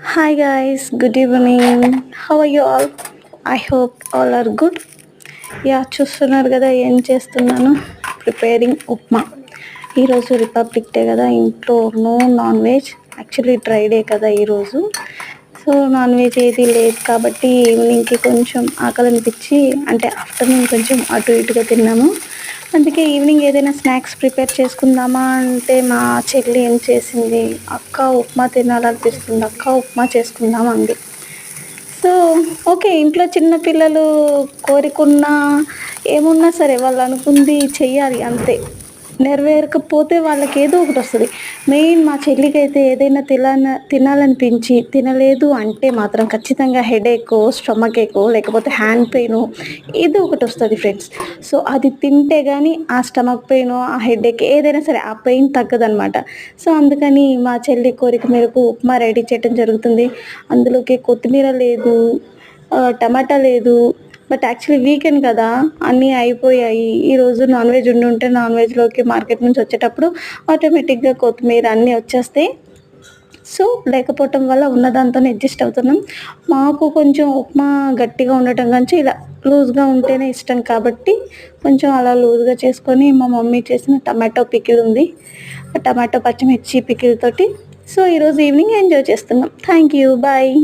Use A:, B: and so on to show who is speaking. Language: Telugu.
A: Hi guys, good evening. How are you all? I hope all are good. చూస్తున్నారు కదా ఏం చేస్తున్నాను, ప్రిపేరింగ్ ఉప్మా. ఈరోజు రిపబ్లిక్ డే కదా, ఇంట్లో no non veg. Actually dry day కదా ఈరోజు. సో నాన్ వెజ్ ఏది లేదు కాబట్టి ఈవినింగ్కి కొంచెం ఆకలి అనిపించి, అంటే ఆఫ్టర్నూన్ కొంచెం అటు ఇటుగా తిన్నాము. అందుకే ఈవినింగ్ ఏదైనా స్నాక్స్ ప్రిపేర్ చేసుకుందామా అంటే మా చెల్లి ఏం చేసింది, అక్క ఉప్మా తినాలనిపిస్తుంది, అక్క ఉప్మా చేసుకుందాం అంది. సో ఓకే, ఇంట్లో చిన్న పిల్లలు కోరికున్నా ఏమున్నా సరే వాళ్ళు అనుకుంది చెయ్యాలి అంతే. నెరవేరకపోతే వాళ్ళకి ఏదో ఒకటి వస్తుంది. మెయిన్ మా చెల్లికైతే ఏదైనా తినాలనిపించి తినలేదు అంటే మాత్రం ఖచ్చితంగా హెడేకో, స్టమక్ ఏకో, లేకపోతే హ్యాండ్ పెయినో ఏదో ఒకటి వస్తుంది ఫ్రెండ్స్. సో అది తింటే కానీ ఆ స్టమక్ పెయిన్, ఆ హెడేక్ ఏదైనా సరే ఆ పెయిన్ తగ్గదనమాట. సో అందుకని మా చెల్లి కోరిక మేరకు ఉప్మా రెడీ చేయడం జరుగుతుంది. అందులోకి కొత్తిమీర లేదు, టమాటా లేదు. బట్ యాక్చువల్లీ వీకెండ్ కదా, అన్నీ అయిపోయాయి. ఈరోజు నాన్ వెజ్ ఉంటే నాన్ వెజ్లోకి మార్కెట్ నుంచి వచ్చేటప్పుడు ఆటోమేటిక్గా కొత్తిమీర అన్నీ వచ్చేస్తాయి. సో లేకపోవటం వల్ల ఉన్నదాంతోనే అడ్జస్ట్ అవుతున్నాం. మాకు కొంచెం ఉప్మా గట్టిగా ఉండటం కంటే ఇలా లూజ్గా ఉంటేనే ఇష్టం కాబట్టి కొంచెం అలా లూజ్గా చేసుకొని, మా మమ్మీ చేసిన టమాటో పికిల్ ఉంది, టమాటో పచ్చిమిర్చి పికిల్ తోటి సో ఈరోజు ఈవినింగ్ ఎంజాయ్ చేస్తున్నాం. Thank you, bye.